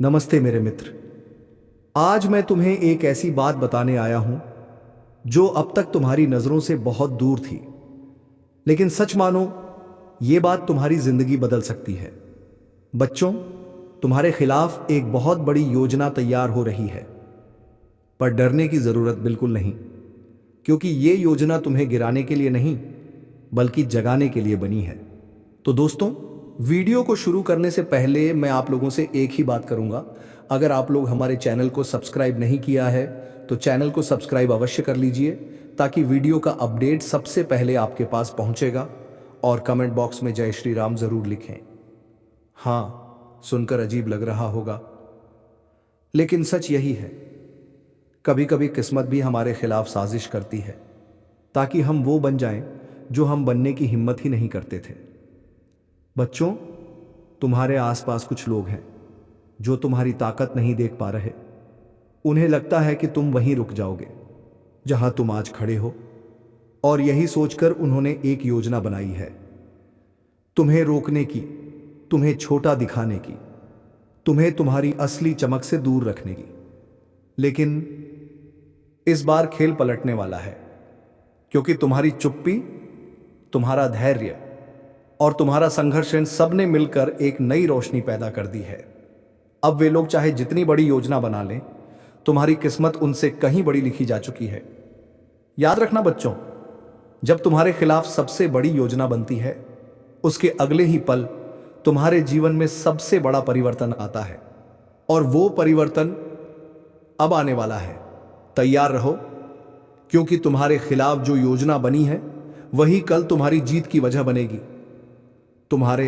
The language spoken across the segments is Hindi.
नमस्ते मेरे मित्र। आज मैं तुम्हें एक ऐसी बात बताने आया हूं जो अब तक तुम्हारी नजरों से बहुत दूर थी, लेकिन सच मानो ये बात तुम्हारी जिंदगी बदल सकती है। बच्चों, तुम्हारे खिलाफ एक बहुत बड़ी योजना तैयार हो रही है, पर डरने की जरूरत बिल्कुल नहीं, क्योंकि ये योजना तुम्हें गिराने के लिए नहीं बल्कि जगाने के लिए बनी है। तो दोस्तों, वीडियो को शुरू करने से पहले मैं आप लोगों से एक ही बात करूंगा। अगर आप लोग हमारे चैनल को सब्सक्राइब नहीं किया है तो चैनल को सब्सक्राइब अवश्य कर लीजिए, ताकि वीडियो का अपडेट सबसे पहले आपके पास पहुंचेगा। और कमेंट बॉक्स में जय श्री राम जरूर लिखें। हाँ, सुनकर अजीब लग रहा होगा, लेकिन सच यही है। कभी कभी किस्मत भी हमारे खिलाफ साजिश करती है, ताकि हम वो बन जाएं जो हम बनने की हिम्मत ही नहीं करते थे। बच्चों, तुम्हारे आसपास कुछ लोग हैं जो तुम्हारी ताकत नहीं देख पा रहे। उन्हें लगता है कि तुम वहीं रुक जाओगे जहां तुम आज खड़े हो, और यही सोचकर उन्होंने एक योजना बनाई है, तुम्हें रोकने की, तुम्हें छोटा दिखाने की, तुम्हें तुम्हारी असली चमक से दूर रखने की। लेकिन इस बार खेल पलटने वाला है, क्योंकि तुम्हारी चुप्पी, तुम्हारा धैर्य और तुम्हारा संघर्ष, इन सब ने मिलकर एक नई रोशनी पैदा कर दी है। अब वे लोग चाहे जितनी बड़ी योजना बना लें, तुम्हारी किस्मत उनसे कहीं बड़ी लिखी जा चुकी है। याद रखना बच्चों, जब तुम्हारे खिलाफ सबसे बड़ी योजना बनती है, उसके अगले ही पल तुम्हारे जीवन में सबसे बड़ा परिवर्तन आता है, और वो परिवर्तन अब आने वाला है। तैयार रहो, क्योंकि तुम्हारे खिलाफ जो योजना बनी है वही कल तुम्हारी जीत की वजह बनेगी। तुम्हारे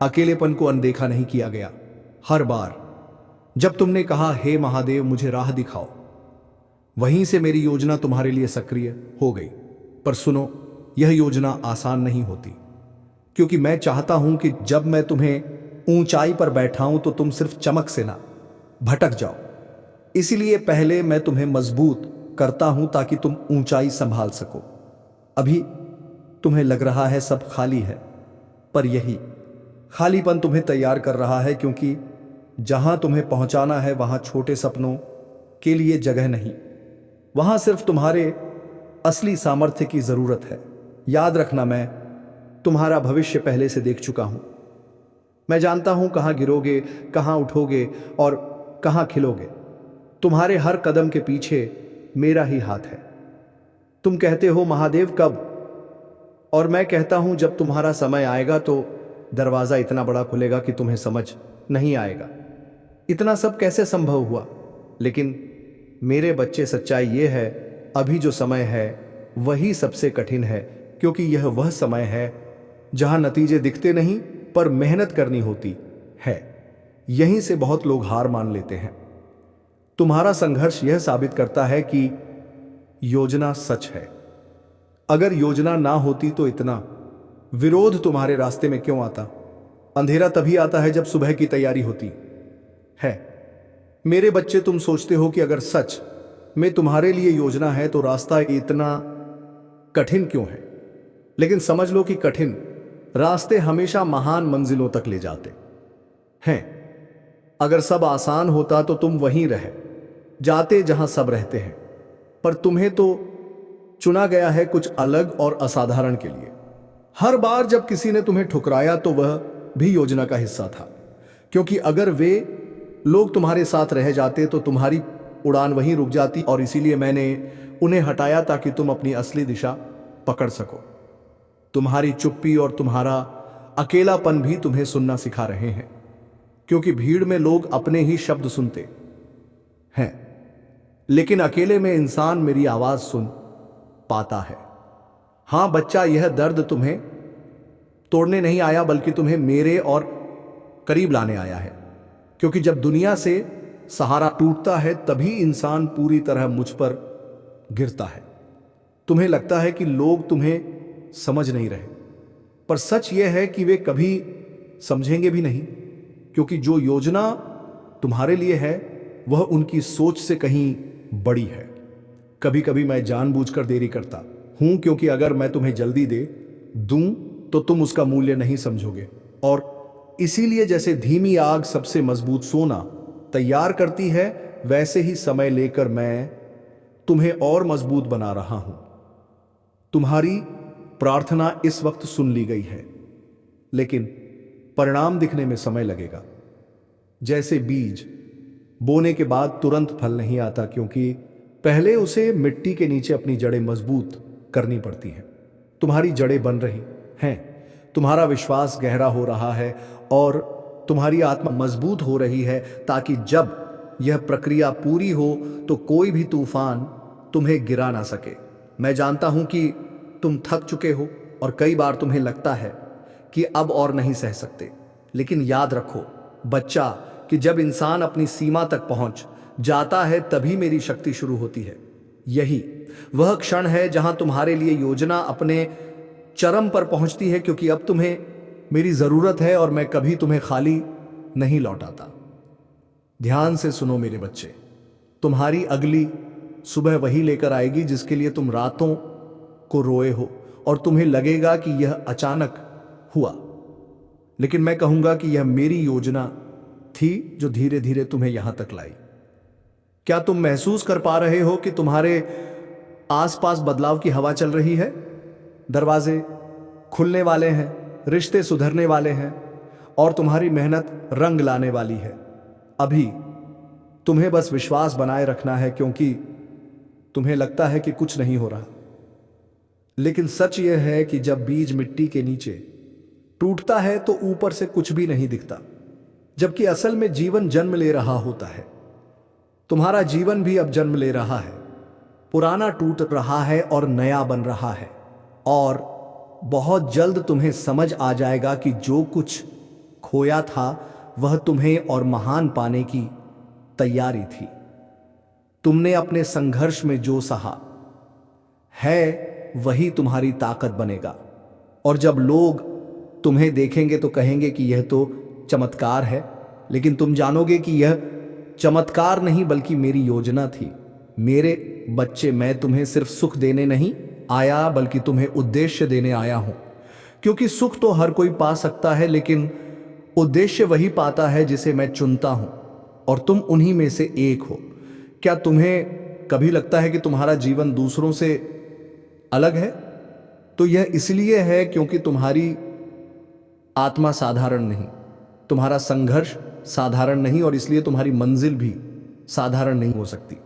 अकेलेपन को अनदेखा नहीं किया गया। हर बार जब तुमने कहा, हे महादेव मुझे राह दिखाओ, वहीं से मेरी योजना तुम्हारे लिए सक्रिय हो गई। पर सुनो, यह योजना आसान नहीं होती, क्योंकि मैं चाहता हूं कि जब मैं तुम्हें ऊंचाई पर बैठाऊं तो तुम सिर्फ चमक से ना भटक जाओ। इसीलिए पहले मैं तुम्हें मजबूत करता हूं, ताकि तुम ऊंचाई संभाल सको। अभी तुम्हें लग रहा है सब खाली है, पर यही खालीपन तुम्हें तैयार कर रहा है, क्योंकि जहां तुम्हें पहुंचाना है वहां छोटे सपनों के लिए जगह नहीं, वहां सिर्फ तुम्हारे असली सामर्थ्य की जरूरत है। याद रखना, मैं तुम्हारा भविष्य पहले से देख चुका हूं। मैं जानता हूं कहां गिरोगे, कहां उठोगे और कहां खिलोगे। तुम्हारे हर कदम के पीछे मेरा ही हाथ है। तुम कहते हो, महादेव कब? और मैं कहता हूं, जब तुम्हारा समय आएगा तो दरवाजा इतना बड़ा खुलेगा कि तुम्हें समझ नहीं आएगा इतना सब कैसे संभव हुआ। लेकिन मेरे बच्चे, सच्चाई यह है, अभी जो समय है वही सबसे कठिन है, क्योंकि यह वह समय है जहां नतीजे दिखते नहीं पर मेहनत करनी होती है। यहीं से बहुत लोग हार मान लेते हैं। तुम्हारा संघर्ष यह साबित करता है कि योजना सच है। अगर योजना ना होती तो इतना विरोध तुम्हारे रास्ते में क्यों आता? अंधेरा तभी आता है जब सुबह की तैयारी होती है। मेरे बच्चे, तुम सोचते हो कि अगर सच में तुम्हारे लिए योजना है तो रास्ता इतना कठिन क्यों है? लेकिन समझ लो कि कठिन रास्ते हमेशा महान मंजिलों तक ले जाते हैं। अगर सब आसान होता तो तुम वहीं रह जाते जहां सब रहते हैं, पर तुम्हें तो चुना गया है कुछ अलग और असाधारण के लिए। हर बार जब किसी ने तुम्हें ठुकराया तो वह भी योजना का हिस्सा था, क्योंकि अगर वे लोग तुम्हारे साथ रह जाते तो तुम्हारी उड़ान वहीं रुक जाती, और इसीलिए मैंने उन्हें हटाया ताकि तुम अपनी असली दिशा पकड़ सको। तुम्हारी चुप्पी और तुम्हारा अकेलापन भी तुम्हें सुनना सिखा रहे हैं, क्योंकि भीड़ में लोग अपने ही शब्द सुनते हैं, लेकिन अकेले में इंसान मेरी आवाज सुन पाता है। हां बच्चा, यह दर्द तुम्हें तोड़ने नहीं आया, बल्कि तुम्हें मेरे और करीब लाने आया है। क्योंकि जब दुनिया से सहारा टूटता है तभी इंसान पूरी तरह मुझ पर गिरता है। तुम्हें लगता है कि लोग तुम्हें समझ नहीं रहे, पर सच यह है कि वे कभी समझेंगे भी नहीं, क्योंकि जो योजना तुम्हारे लिए है वह उनकी सोच से कहीं बड़ी है। कभी कभी मैं जानबूझकर देरी करता हूं, क्योंकि अगर मैं तुम्हें जल्दी दे दूं तो तुम उसका मूल्य नहीं समझोगे, और इसीलिए जैसे धीमी आग सबसे मजबूत सोना तैयार करती है, वैसे ही समय लेकर मैं तुम्हें और मजबूत बना रहा हूं। तुम्हारी प्रार्थना इस वक्त सुन ली गई है, लेकिन परिणाम दिखने में समय लगेगा। जैसे बीज बोने के बाद तुरंत फल नहीं आता, क्योंकि पहले उसे मिट्टी के नीचे अपनी जड़ें मजबूत करनी पड़ती हैं। तुम्हारी जड़ें बन रही हैं, तुम्हारा विश्वास गहरा हो रहा है और तुम्हारी आत्मा मजबूत हो रही है, ताकि जब यह प्रक्रिया पूरी हो तो कोई भी तूफान तुम्हें गिरा ना सके। मैं जानता हूं कि तुम थक चुके हो और कई बार तुम्हें लगता है कि अब और नहीं सह सकते, लेकिन याद रखो बच्चा कि जब इंसान अपनी सीमा तक पहुंच जाता है तभी मेरी शक्ति शुरू होती है। यही वह क्षण है जहां तुम्हारे लिए योजना अपने चरम पर पहुंचती है, क्योंकि अब तुम्हें मेरी जरूरत है और मैं कभी तुम्हें खाली नहीं लौटाता। ध्यान से सुनो मेरे बच्चे, तुम्हारी अगली सुबह वही लेकर आएगी जिसके लिए तुम रातों को रोए हो, और तुम्हें लगेगा कि यह अचानक हुआ, लेकिन मैं कहूंगा कि यह मेरी योजना थी जो धीरे धीरे तुम्हें यहां तक लाई। क्या तुम महसूस कर पा रहे हो कि तुम्हारे आसपास बदलाव की हवा चल रही है? दरवाजे खुलने वाले हैं, रिश्ते सुधरने वाले हैं और तुम्हारी मेहनत रंग लाने वाली है। अभी तुम्हें बस विश्वास बनाए रखना है, क्योंकि तुम्हें लगता है कि कुछ नहीं हो रहा, लेकिन सच यह है कि जब बीज मिट्टी के नीचे टूटता है तो ऊपर से कुछ भी नहीं दिखता, जबकि असल में जीवन जन्म ले रहा होता है। तुम्हारा जीवन भी अब जन्म ले रहा है, पुराना टूट रहा है और नया बन रहा है, और बहुत जल्द तुम्हें समझ आ जाएगा कि जो कुछ खोया था वह तुम्हें और महान पाने की तैयारी थी। तुमने अपने संघर्ष में जो सहा है वही तुम्हारी ताकत बनेगा, और जब लोग तुम्हें देखेंगे तो कहेंगे कि यह तो चमत्कार है, लेकिन तुम जानोगे कि यह चमत्कार नहीं बल्कि मेरी योजना थी। मेरे बच्चे, मैं तुम्हें सिर्फ सुख देने नहीं आया बल्कि तुम्हें उद्देश्य देने आया हूं, क्योंकि सुख तो हर कोई पा सकता है, लेकिन उद्देश्य वही पाता है जिसे मैं चुनता हूं, और तुम उन्हीं में से एक हो। क्या तुम्हें कभी लगता है कि तुम्हारा जीवन दूसरों से अलग है? तो यह इसलिए है क्योंकि तुम्हारी आत्मा साधारण नहीं, तुम्हारा संघर्ष साधारण नहीं, और इसलिए तुम्हारी मंजिल भी साधारण नहीं हो सकती।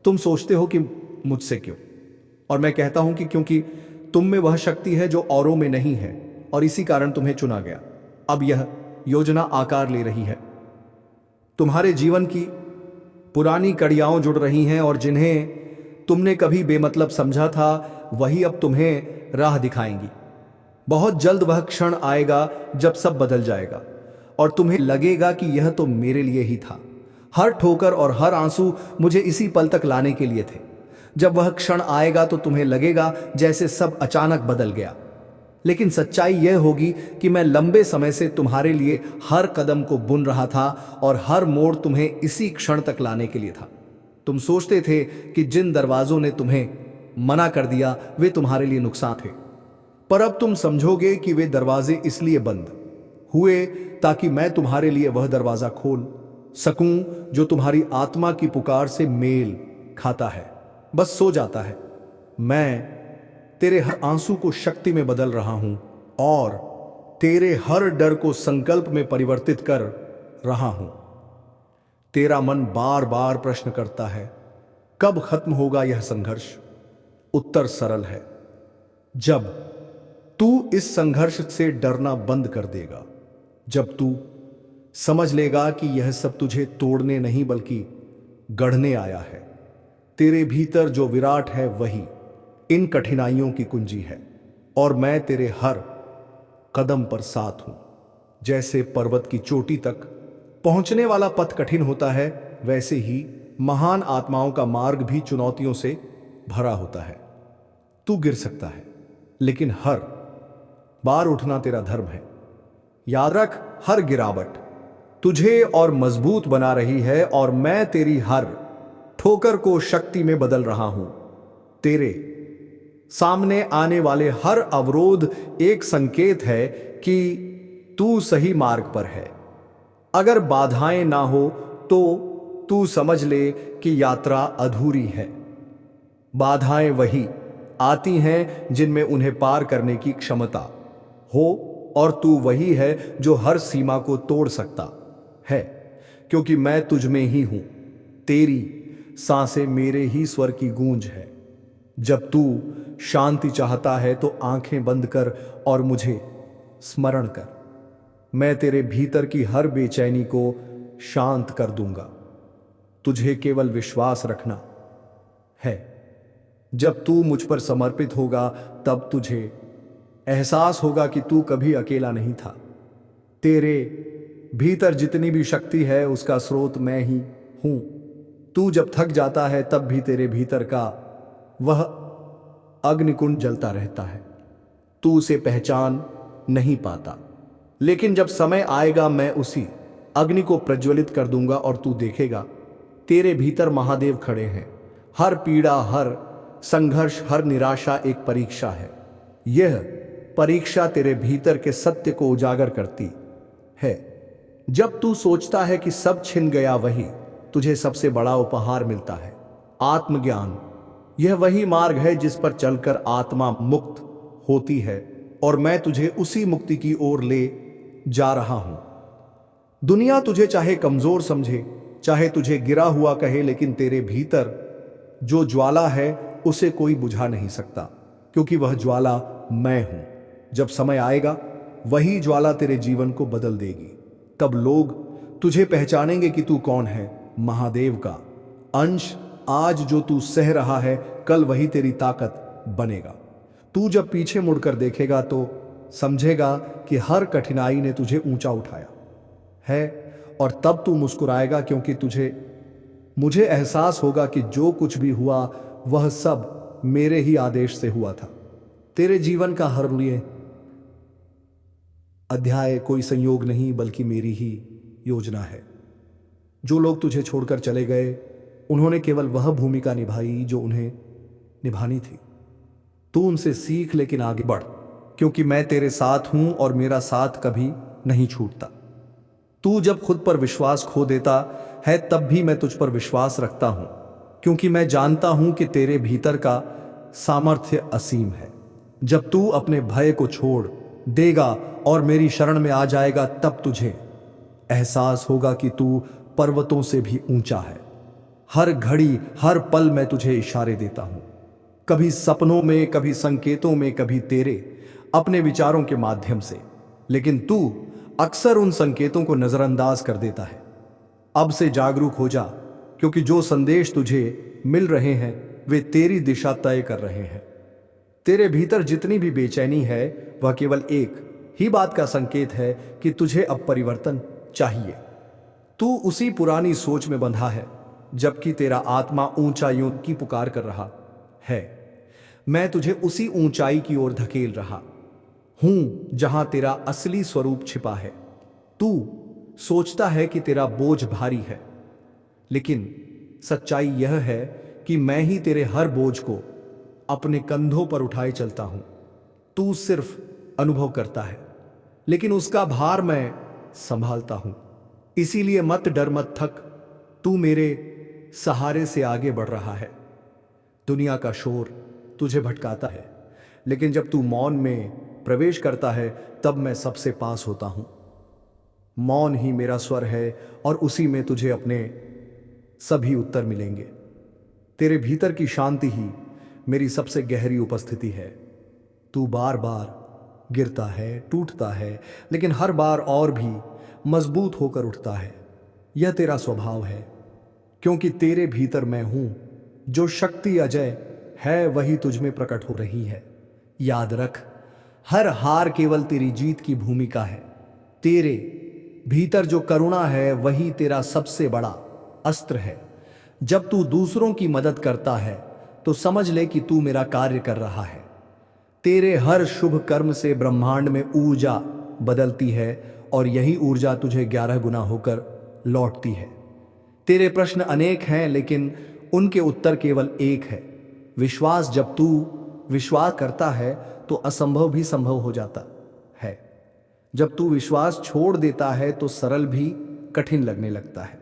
तुम सोचते हो कि मुझसे क्यों, और मैं कहता हूं कि क्योंकि तुम में वह शक्ति है जो औरों में नहीं है, और इसी कारण तुम्हें चुना गया। अब यह योजना आकार ले रही है, तुम्हारे जीवन की पुरानी कड़ियां जुड़ रही हैं, और जिन्हें तुमने कभी बेमतलब समझा था वही अब तुम्हें राह दिखाएंगी। बहुत जल्द वह क्षण आएगा जब सब बदल जाएगा और तुम्हें लगेगा कि यह तो मेरे लिए ही था। हर ठोकर और हर आंसू मुझे इसी पल तक लाने के लिए थे। जब वह क्षण आएगा तो तुम्हें लगेगा जैसे सब अचानक बदल गया, लेकिन सच्चाई यह होगी कि मैं लंबे समय से तुम्हारे लिए हर कदम को बुन रहा था, और हर मोड़ तुम्हें इसी क्षण तक लाने के लिए था। तुम सोचते थे कि जिन दरवाजों ने तुम्हें मना कर दिया वे तुम्हारे लिए नुकसान थे, पर अब तुम समझोगे कि वे दरवाजे इसलिए बंद हुए ताकि मैं तुम्हारे लिए वह दरवाजा खोल सकूं जो तुम्हारी आत्मा की पुकार से मेल खाता है, बस सो जाता है। मैं तेरे हर आंसू को शक्ति में बदल रहा हूं और तेरे हर डर को संकल्प में परिवर्तित कर रहा हूं। तेरा मन बार बार प्रश्न करता है, कब खत्म होगा यह संघर्ष? उत्तर सरल है, जब तू इस संघर्ष से डरना बंद कर देगा, जब तू समझ लेगा कि यह सब तुझे तोड़ने नहीं बल्कि गढ़ने आया है। तेरे भीतर जो विराट है वही इन कठिनाइयों की कुंजी है, और मैं तेरे हर कदम पर साथ हूं। जैसे पर्वत की चोटी तक पहुंचने वाला पथ कठिन होता है, वैसे ही महान आत्माओं का मार्ग भी चुनौतियों से भरा होता है। तू गिर सकता है, लेकिन हर बार उठना तेरा धर्म है। याद रख, हर गिरावट तुझे और मजबूत बना रही है, और मैं तेरी हर ठोकर को शक्ति में बदल रहा हूं। तेरे सामने आने वाले हर अवरोध एक संकेत है कि तू सही मार्ग पर है। अगर बाधाएं ना हो तो तू समझ ले कि यात्रा अधूरी है। बाधाएं वही आती हैं जिनमें उन्हें पार करने की क्षमता हो, और तू वही है जो हर सीमा को तोड़ सकता है, क्योंकि मैं तुझ में ही हूं। तेरी सांसें मेरे ही स्वर की गूंज है। जब तू शांति चाहता है तो आंखें बंद कर और मुझे स्मरण कर। मैं तेरे भीतर की हर बेचैनी को शांत कर दूंगा। तुझे केवल विश्वास रखना है। जब तू मुझ पर समर्पित होगा तब तुझे एहसास होगा कि तू कभी अकेला नहीं था। तेरे भीतर जितनी भी शक्ति है उसका स्रोत मैं ही हूं। तू जब थक जाता है तब भी तेरे भीतर का वह अग्निकुंड जलता रहता है। तू उसे पहचान नहीं पाता, लेकिन जब समय आएगा मैं उसी अग्नि को प्रज्वलित कर दूंगा और तू देखेगा तेरे भीतर महादेव खड़े हैं। हर पीड़ा, हर संघर्ष, हर निराशा एक परीक्षा है। यह परीक्षा तेरे भीतर के सत्य को उजागर करती है। जब तू सोचता है कि सब छिन गया, वही तुझे सबसे बड़ा उपहार मिलता है, आत्मज्ञान। यह वही मार्ग है जिस पर चलकर आत्मा मुक्त होती है, और मैं तुझे उसी मुक्ति की ओर ले जा रहा हूं। दुनिया तुझे चाहे कमजोर समझे, चाहे तुझे गिरा हुआ कहे, लेकिन तेरे भीतर जो ज्वाला है उसे कोई बुझा नहीं सकता, क्योंकि वह ज्वाला मैं हूं। जब समय आएगा वही ज्वाला तेरे जीवन को बदल देगी। तब लोग तुझे पहचानेंगे कि तू कौन है, महादेव का अंश। आज जो तू सह रहा है कल वही तेरी ताकत बनेगा। तू जब पीछे मुड़कर देखेगा तो समझेगा कि हर कठिनाई ने तुझे ऊंचा उठाया है, और तब तू मुस्कुराएगा, क्योंकि मुझे एहसास होगा कि जो कुछ भी हुआ वह सब मेरे ही आदेश से हुआ था। तेरे जीवन का हर लिए अध्याय कोई संयोग नहीं बल्कि मेरी ही योजना है। जो लोग तुझे छोड़कर चले गए उन्होंने केवल वह भूमिका निभाई जो उन्हें निभानी थी। तू उनसे सीख, लेकिन आगे बढ़, क्योंकि मैं तेरे साथ हूं और मेरा साथ कभी नहीं छूटता। तू जब खुद पर विश्वास खो देता है तब भी मैं तुझ पर विश्वास रखता हूं, क्योंकि मैं जानता हूं कि तेरे भीतर का सामर्थ्य असीम है। जब तू अपने भय को छोड़ देगा और मेरी शरण में आ जाएगा तब तुझे एहसास होगा कि तू पर्वतों से भी ऊंचा है। हर घड़ी, हर पल मैं तुझे इशारे देता हूं, कभी सपनों में, कभी संकेतों में, कभी तेरे अपने विचारों के माध्यम से, लेकिन तू अक्सर उन संकेतों को नजरअंदाज कर देता है। अब से जागरूक हो जा, क्योंकि जो संदेश तुझे मिल रहे हैं वे तेरी दिशा तय कर रहे हैं। तेरे भीतर जितनी भी बेचैनी है वह केवल एक ही बात का संकेत है कि तुझे अब परिवर्तन चाहिए। तू उसी पुरानी सोच में बंधा है, जबकि तेरा आत्मा ऊंचाइयों की पुकार कर रहा है। मैं तुझे उसी ऊंचाई की ओर धकेल रहा हूं जहां तेरा असली स्वरूप छिपा है। तू सोचता है कि तेरा बोझ भारी है, लेकिन सच्चाई यह है कि मैं ही तेरे हर बोझ को अपने कंधों पर उठाए चलता हूं। तू सिर्फ अनुभव करता है, लेकिन उसका भार मैं संभालता हूं। इसीलिए मत डर, मत थक, तू मेरे सहारे से आगे बढ़ रहा है। दुनिया का शोर तुझे भटकाता है, लेकिन जब तू मौन में प्रवेश करता है तब मैं सबसे पास होता हूं। मौन ही मेरा स्वर है और उसी में तुझे अपने सभी उत्तर मिलेंगे। तेरे भीतर की शांति ही मेरी सबसे गहरी उपस्थिति है। तू बार बार गिरता है, टूटता है, लेकिन हर बार और भी मजबूत होकर उठता है। यह तेरा स्वभाव है, क्योंकि तेरे भीतर मैं हूं। जो शक्ति अजय है वही तुझ में प्रकट हो रही है। याद रख, हर हार केवल तेरी जीत की भूमिका है। तेरे भीतर जो करुणा है वही तेरा सबसे बड़ा अस्त्र है। जब तू दूसरों की मदद करता है तो समझ ले कि तू मेरा कार्य कर रहा है। तेरे हर शुभ कर्म से ब्रह्मांड में ऊर्जा बदलती है और यही ऊर्जा तुझे 11 गुना होकर लौटती है। तेरे प्रश्न अनेक हैं, लेकिन उनके उत्तर केवल एक है, विश्वास। जब तू विश्वास करता है तो असंभव भी संभव हो जाता है। जब तू विश्वास छोड़ देता है तो सरल भी कठिन लगने लगता है।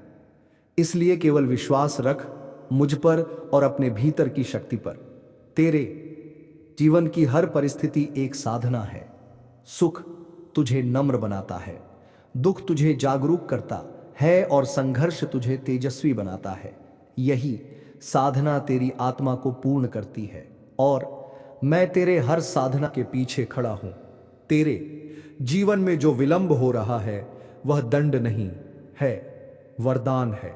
इसलिए केवल विश्वास रख मुझ पर और अपने भीतर की शक्ति पर। तेरे जीवन की हर परिस्थिति एक साधना है। सुख तुझे नम्र बनाता है, दुख तुझे जागरूक करता है और संघर्ष तुझे तेजस्वी बनाता है। यही साधना तेरी आत्मा को पूर्ण करती है और मैं तेरे हर साधना के पीछे खड़ा हूं। तेरे जीवन में जो विलंब हो रहा है वह दंड नहीं है, वरदान है।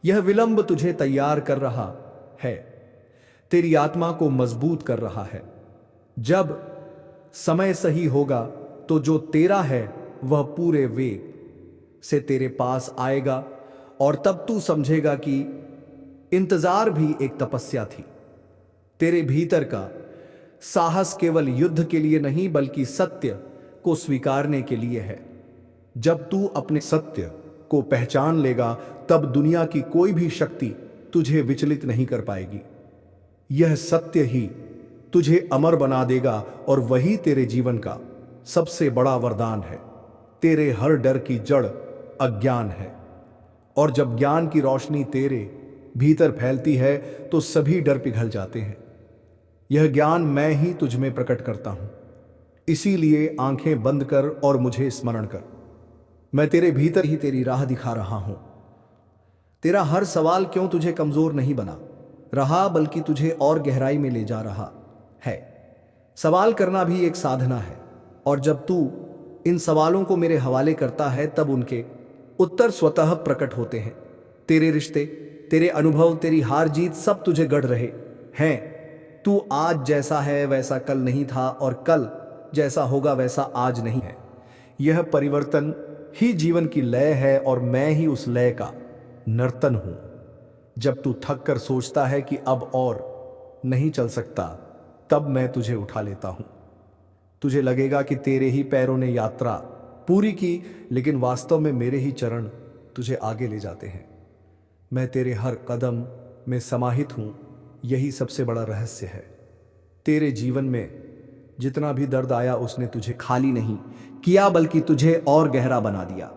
यह विलंब तुझे तैयार कर रहा है, तेरी आत्मा को मजबूत कर रहा है। जब समय सही होगा तो जो तेरा है वह पूरे वेग से तेरे पास आएगा और तब तू समझेगा कि इंतजार भी एक तपस्या थी। तेरे भीतर का साहस केवल युद्ध के लिए नहीं बल्कि सत्य को स्वीकारने के लिए है। जब तू अपने सत्य को पहचान लेगा तब दुनिया की कोई भी शक्ति तुझे विचलित नहीं कर पाएगी। यह सत्य ही तुझे अमर बना देगा और वही तेरे जीवन का सबसे बड़ा वरदान है। तेरे हर डर की जड़ अज्ञान है और जब ज्ञान की रोशनी तेरे भीतर फैलती है तो सभी डर पिघल जाते हैं। यह ज्ञान मैं ही तुझ में प्रकट करता हूं, इसीलिए आंखें बंद कर और मुझे स्मरण कर। मैं तेरे भीतर ही तेरी राह दिखा रहा हूं। तेरा हर सवाल क्यों तुझे कमजोर नहीं बना रहा बल्कि तुझे और गहराई में ले जा रहा है। सवाल करना भी एक साधना है और जब तू इन सवालों को मेरे हवाले करता है तब उनके उत्तर स्वतः प्रकट होते हैं। तेरे रिश्ते, तेरे अनुभव, तेरी हार जीत सब तुझे गढ़ रहे हैं। तू आज जैसा है वैसा कल नहीं था और कल जैसा होगा वैसा आज नहीं है। यह परिवर्तन ही जीवन की लय है और मैं ही उस लय का नर्तन हूं। जब तू थक कर सोचता है कि अब और नहीं चल सकता तब मैं तुझे उठा लेता हूं। तुझे लगेगा कि तेरे ही पैरों ने यात्रा पूरी की, लेकिन वास्तव में मेरे ही चरण तुझे आगे ले जाते हैं। मैं तेरे हर कदम में समाहित हूं, यही सबसे बड़ा रहस्य है। तेरे जीवन में जितना भी दर्द आया उसने तुझे खाली नहीं किया बल्कि तुझे और गहरा बना दिया।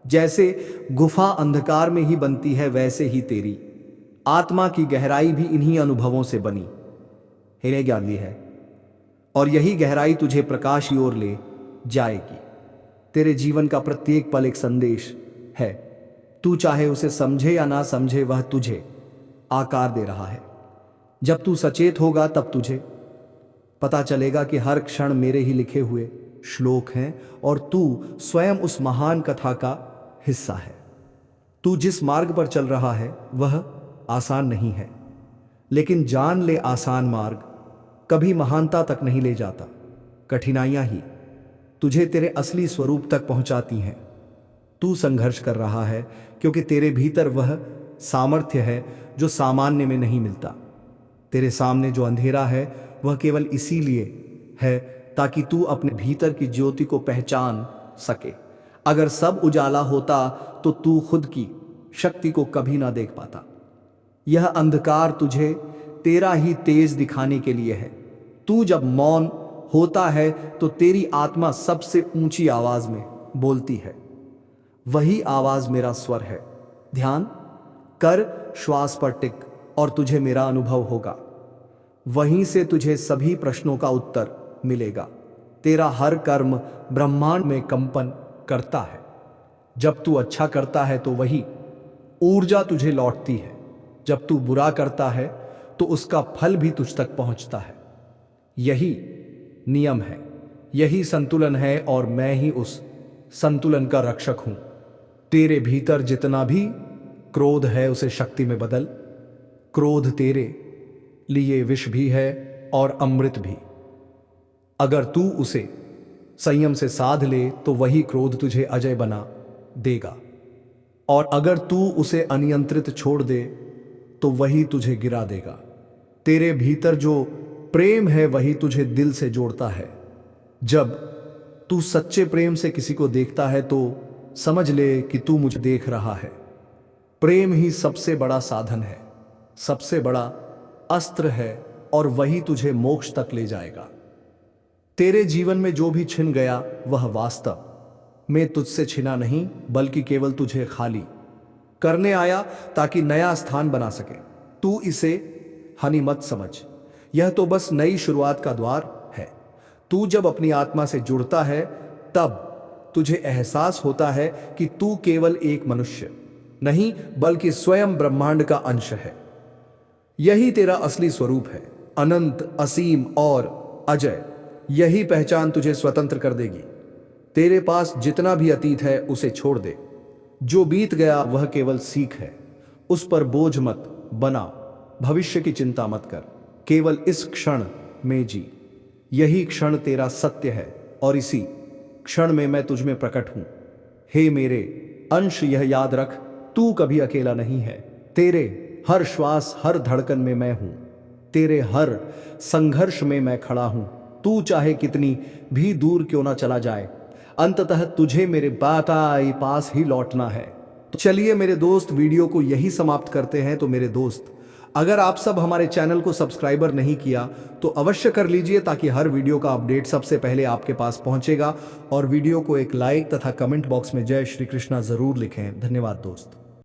जैसे गुफा अंधकार में ही बनती है वैसे ही तेरी आत्मा की गहराई भी इन्हीं अनुभवों से बनी है ज्ञानी है और यही गहराई तुझे प्रकाश की ओर ले जाएगी। तेरे जीवन का प्रत्येक पल एक संदेश है। तू चाहे उसे समझे या ना समझे वह तुझे आकार दे रहा है। जब तू सचेत होगा तब तुझे पता चलेगा कि हर क्षण मेरे ही लिखे हुए श्लोक हैं और तू स्वयं उस महान कथा का हिस्सा है। तू जिस मार्ग पर चल रहा है वह आसान नहीं है, लेकिन जान ले आसान मार्ग कभी महानता तक नहीं ले जाता। कठिनाइयां ही तुझे तेरे असली स्वरूप तक पहुंचाती हैं। तू संघर्ष कर रहा है क्योंकि तेरे भीतर वह सामर्थ्य है जो सामान्य में नहीं मिलता। तेरे सामने जो अंधेरा है वह केवल इसीलिए है ताकि तू अपने भीतर की ज्योति को पहचान सके। अगर सब उजाला होता तो तू खुद की शक्ति को कभी ना देख पाता। यह अंधकार तुझे तेरा ही तेज दिखाने के लिए है। तू जब मौन होता है तो तेरी आत्मा सबसे ऊंची आवाज में बोलती है। वही आवाज मेरा स्वर है। ध्यान कर, श्वास पर टिक और तुझे मेरा अनुभव होगा। वहीं से तुझे सभी प्रश्नों का उत्तर मिलेगा। तेरा हर कर्म ब्रह्मांड में कंपन करता है। जब तू अच्छा करता है तो वही ऊर्जा तुझे लौटती है। जब तू बुरा करता है तो उसका फल भी तुझ तक पहुंचता है। यही नियम है, यही संतुलन है और मैं ही उस संतुलन का रक्षक हूं। तेरे भीतर जितना भी क्रोध है उसे शक्ति में बदल। क्रोध तेरे लिए विष भी है और अमृत भी। अगर तू उसे संयम से साध ले तो वही क्रोध तुझे अजय बना देगा और अगर तू उसे अनियंत्रित छोड़ दे तो वही तुझे गिरा देगा। तेरे भीतर जो प्रेम है वही तुझे दिल से जोड़ता है। जब तू सच्चे प्रेम से किसी को देखता है तो समझ ले कि तू मुझे देख रहा है। प्रेम ही सबसे बड़ा साधन है, सबसे बड़ा अस्त्र है और वही तुझे मोक्ष तक ले जाएगा। तेरे जीवन में जो भी छिन गया वह वास्तव में तुझसे छिना नहीं बल्कि केवल तुझे खाली करने आया ताकि नया स्थान बना सके। तू इसे हानि मत समझ, यह तो बस नई शुरुआत का द्वार है। तू जब अपनी आत्मा से जुड़ता है तब तुझे एहसास होता है कि तू केवल एक मनुष्य नहीं बल्कि स्वयं ब्रह्मांड का अंश है। यही तेरा असली स्वरूप है, अनंत, असीम और अजय। यही पहचान तुझे स्वतंत्र कर देगी। तेरे पास जितना भी अतीत है उसे छोड़ दे। जो बीत गया वह केवल सीख है, उस पर बोझ मत बना। भविष्य की चिंता मत कर, केवल इस क्षण में जी। यही क्षण तेरा सत्य है और इसी क्षण में मैं तुझ में प्रकट हूं। हे मेरे अंश, यह याद रख, तू कभी अकेला नहीं है। तेरे हर श्वास, हर धड़कन में मैं हूं। तेरे हर संघर्ष में मैं खड़ा हूं। तू चाहे कितनी भी दूर क्यों ना चला जाए, अंततः तुझे मेरे पास ही लौटना है। तो चलिए मेरे दोस्त, वीडियो को यही समाप्त करते हैं। तो मेरे दोस्त, अगर आप सब हमारे चैनल को सब्सक्राइबर नहीं किया तो अवश्य कर लीजिए, ताकि हर वीडियो का अपडेट सबसे पहले आपके पास पहुंचेगा। और वीडियो को एक लाइक तथा कमेंट बॉक्स में जय श्री कृष्णा जरूर लिखें। धन्यवाद दोस्त।